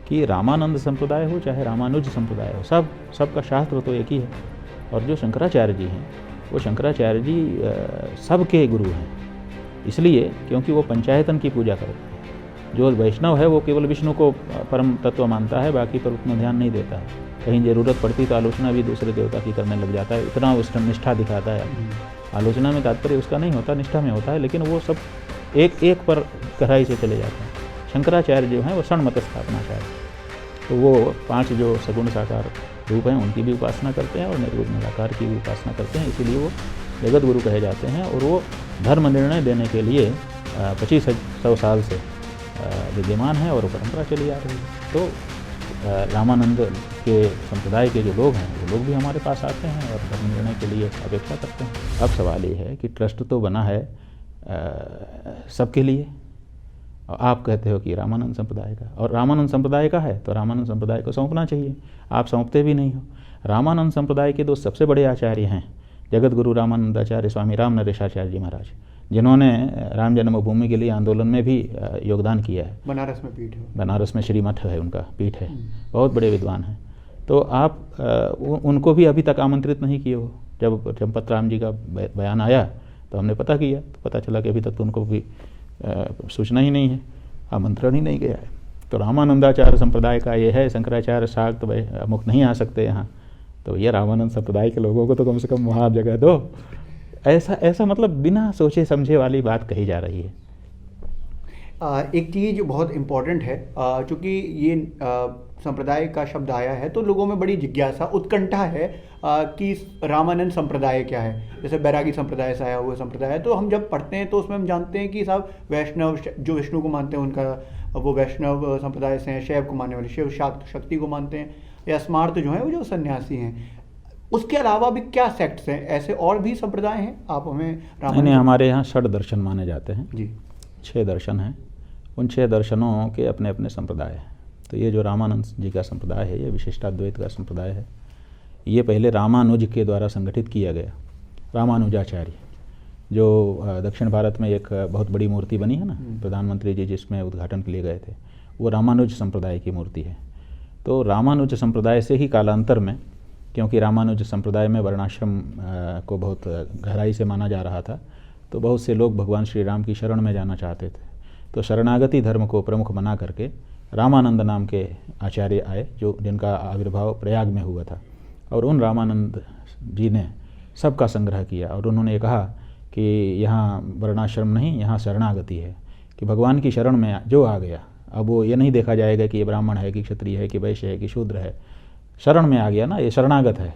कि रामानंद संप्रदाय हो चाहे रामानुज संप्रदाय हो, सबका शास्त्र तो एक ही है। और जो शंकराचार्य जी हैं वो शंकराचार्य जी सबके गुरु हैं, इसलिए क्योंकि वो पंचायतन की पूजा करते हैं। जो वैष्णव है वो केवल विष्णु को परम तत्व मानता है, बाकी पर उतना ध्यान नहीं देता है। कहीं ज़रूरत पड़ती तो आलोचना भी दूसरे देवता की करने लग जाता है, इतना उस निष्ठा दिखाता है। आलोचना में तात्पर्य उसका नहीं होता, निष्ठा में होता है, लेकिन वो सब एक एक पर गहराई से चले जाते हैं। शंकराचार्य जो हैं वो षण्मत स्थापनाचार्य, तो वो 5 जो सगुण साकार रूप हैं उनकी भी उपासना करते हैं और निर्गुण निराकार की भी उपासना करते हैं, इसीलिए वो जगत गुरु कहे जाते हैं। और वो धर्म निर्णय देने के लिए 2500 साल से विद्यमान है और वो परंपरा चली आ रही है। तो रामानंद के संप्रदाय के जो लोग हैं वो लोग भी हमारे पास आते हैं और धर्म निर्णय के लिए अपेक्षा करते हैं। अब सवाल ये है कि ट्रस्ट तो बना है सबके लिए, और आप कहते हो कि रामानंद संप्रदाय का, और रामानंद संप्रदाय का है तो रामानंद संप्रदाय को सौंपना चाहिए, आप सौंपते भी नहीं हो। रामानंद संप्रदाय के 2 सबसे बड़े आचार्य हैं जगत गुरु रामानंदाचार्य स्वामी राम नरेशाचार्य जी महाराज, जिन्होंने राम जन्मभूमि के लिए आंदोलन में भी योगदान किया है। बनारस में पीठ है, बनारस में श्रीमठ है, उनका पीठ है, बहुत बड़े विद्वान हैं। तो आप उनको भी अभी तक आमंत्रित नहीं किए हो। जब चंपत राम जी का बयान आया तो हमने पता किया, तो पता चला कि अभी तक तो उनको भी सूचना ही नहीं है, आमंत्रण ही नहीं गया है। तो रामानंदाचार्य संप्रदाय का ये है, शंकराचार्य शाक्त अमुक नहीं आ सकते यहाँ, तो ये रामानंद संप्रदाय के लोगों को तो कम से कम वहाँ जगह दो। ऐसा मतलब बिना सोचे समझे वाली बात कही जा रही है। एक चीज़ बहुत इम्पॉर्टेंट है, चूँकि ये संप्रदाय का शब्द आया है तो लोगों में बड़ी जिज्ञासा उत्कंठा है कि रामानंद संप्रदाय क्या है। जैसे बैरागी संप्रदाय से आया हुआ संप्रदाय है, तो हम जब पढ़ते हैं तो उसमें हम जानते हैं कि साहब वैष्णव जो विष्णु को मानते हैं उनका वो वैष्णव संप्रदाय से हैं, शैव को मानने वाले शिव शक्ति को मानते हैं, या स्मार्त जो है वो जो सन्यासी हैं। उसके अलावा भी क्या सेक्ट्स हैं, ऐसे और भी संप्रदाय हैं? आप हमें रामानंद, हमारे यहाँ 6 दर्शन माने जाते हैं जी, 6 दर्शन हैं, उन 6 दर्शनों के अपने अपने संप्रदाय हैं। तो ये जो रामानंद जी का संप्रदाय है ये विशिष्टाद्वैत का संप्रदाय है। ये पहले रामानुज के द्वारा संगठित किया गया। रामानुजाचार्य जो दक्षिण भारत में एक बहुत बड़ी मूर्ति बनी है ना, प्रधानमंत्री जी जिसमें उद्घाटन के लिए गए थे, वो रामानुज संप्रदाय की मूर्ति है। तो रामानुज संप्रदाय से ही कालांतर में, क्योंकि रामानुज संप्रदाय में वर्णाश्रम को बहुत गहराई से माना जा रहा था, तो बहुत से लोग भगवान श्री राम की शरण में जाना चाहते थे। तो शरणागति धर्म को प्रमुख बना करके रामानंद नाम के आचार्य आए, जो जिनका आविर्भाव प्रयाग में हुआ था। और उन रामानंद जी ने सबका संग्रह किया और उन्होंने कहा कि यहाँ वर्णाश्रम नहीं, यहाँ शरणागति है, कि भगवान की शरण में जो आ गया, अब वो ये नहीं देखा जाएगा कि ये ब्राह्मण है कि क्षत्रिय है कि वैश्य है कि शूद्र है, शरण में आ गया ना, ये शरणागत है।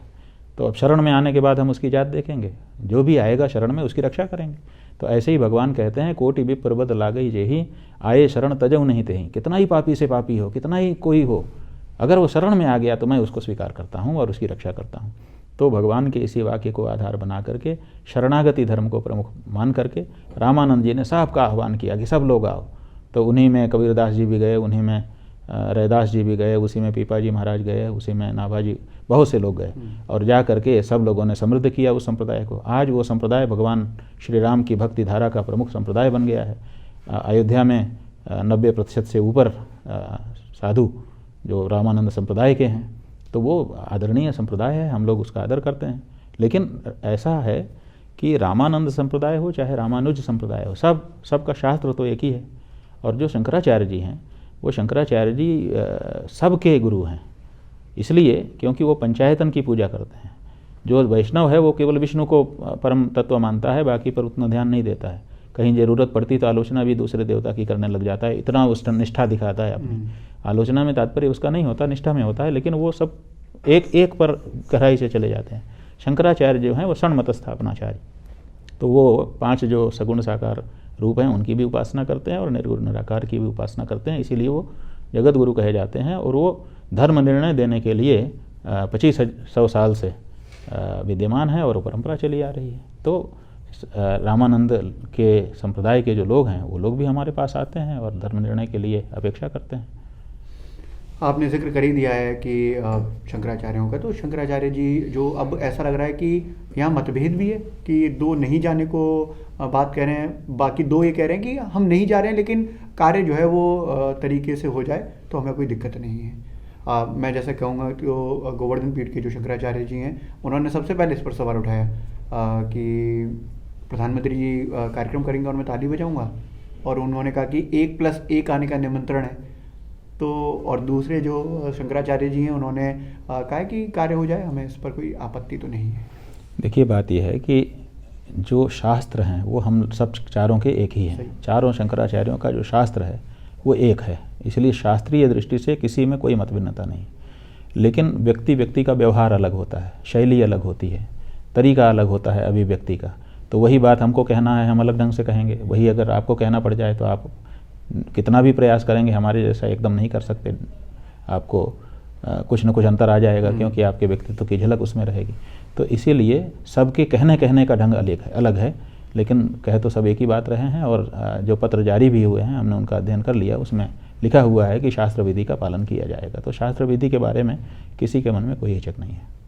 तो अब शरण में आने के बाद हम उसकी जात देखेंगे, जो भी आएगा शरण में उसकी रक्षा करेंगे। तो ऐसे ही भगवान कहते हैं, कोटि विप्र बद लागई जेहि आए शरण तजऊ नहीं तेहि। कितना ही पापी से पापी हो, कितना ही कोई हो, अगर वो शरण में आ गया तो मैं उसको स्वीकार करता हूँ और उसकी रक्षा करता हूँ। तो भगवान के इसी वाक्य को आधार बना करके शरणागति धर्म को प्रमुख मान करके रामानंद जी ने सबका आह्वान किया कि सब लोग आओ। तो उन्हीं में कबीरदास जी भी गए, उन्हीं में रैदास जी भी गए, उसी में पीपा जी महाराज गए, उसी में नाभा जी, बहुत से लोग गए और जा करके सब लोगों ने समृद्ध किया उस संप्रदाय को। आज वो संप्रदाय भगवान श्री राम की भक्ति धारा का प्रमुख संप्रदाय बन गया है। अयोध्या में 90% से ऊपर साधु जो रामानंद संप्रदाय के हैं, तो वो आदरणीय संप्रदाय है, हम लोग उसका आदर करते हैं। लेकिन ऐसा है कि रामानंद संप्रदाय हो चाहे रामानुज संप्रदाय हो, सबका शास्त्र तो एक ही है। और जो शंकराचार्य जी हैं वो शंकराचार्य जी सबके गुरु हैं, इसलिए क्योंकि वो पंचायतन की पूजा करते हैं। जो वैष्णव है वो केवल विष्णु को परम तत्व मानता है, बाकी पर उतना ध्यान नहीं देता है। कहीं ज़रूरत पड़ती तो आलोचना भी दूसरे देवता की करने लग जाता है, इतना उस निष्ठा दिखाता है अपनी। आलोचना में तात्पर्य उसका नहीं होता, निष्ठा में होता है, लेकिन वो सब एक एक पर गहराई से चले जाते हैं। शंकराचार्य जो हैं वो षण्मत स्थापनाचार्य, तो वो 5 जो सगुण साकार रूप हैं उनकी भी उपासना करते हैं और निर्गुण निराकार की भी उपासना करते हैं, इसीलिए वो जगत गुरु कहे जाते हैं। और वो धर्म निर्णय देने के लिए 2500 साल से विद्यमान है और परंपरा चली आ रही है। तो रामानंद के संप्रदाय के जो लोग हैं वो लोग भी हमारे पास आते हैं और धर्म निर्णय के लिए अपेक्षा करते हैं। आपने जिक्र कर ही दिया है कि शंकराचार्यों का, तो शंकराचार्य जी जो अब ऐसा लग रहा है कि यहाँ मतभेद भी है कि 2 नहीं जाने को बात कह रहे हैं, बाकी 2 ये कह रहे हैं कि हम नहीं जा रहे हैं, लेकिन कार्य जो है वो तरीके से हो जाए तो हमें कोई दिक्कत नहीं है। मैं जैसे कहूँगा कि गोवर्धन पीठ के जो शंकराचार्य जी हैं उन्होंने सबसे पहले इस पर सवाल उठाया कि प्रधानमंत्री जी कार्यक्रम करेंगे और मैं ताली बजाऊँगा, और उन्होंने कहा कि 1+1 आने का निमंत्रण है। तो और दूसरे जो शंकराचार्य जी हैं उन्होंने कहा कि कार्य हो जाए, हमें इस पर कोई आपत्ति तो नहीं है। देखिए बात यह है कि जो शास्त्र हैं वो हम सब चारों के एक ही हैं। चारों शंकराचार्यों का जो शास्त्र है वो एक है, इसलिए शास्त्रीय दृष्टि से किसी में कोई मतभिन्नता नहीं। लेकिन व्यक्ति व्यक्ति का व्यवहार अलग होता है, शैली अलग होती है, तरीका अलग होता है अभिव्यक्ति का। तो वही बात हमको कहना है हम अलग ढंग से कहेंगे, वही अगर आपको कहना पड़ जाए तो आप कितना भी प्रयास करेंगे हमारे जैसा एकदम नहीं कर सकते। आपको कुछ न कुछ अंतर आ जाएगा, क्योंकि आपके व्यक्तित्व की झलक उसमें रहेगी। तो इसीलिए सबके कहने का ढंग अलग है, लेकिन कह तो सब एक ही बात रहे हैं। और जो पत्र जारी भी हुए हैं हमने उनका अध्ययन कर लिया, उसमें लिखा हुआ है कि शास्त्र विधि का पालन किया जाएगा। तो शास्त्र विधि के बारे में किसी के मन में कोई हिचक नहीं है।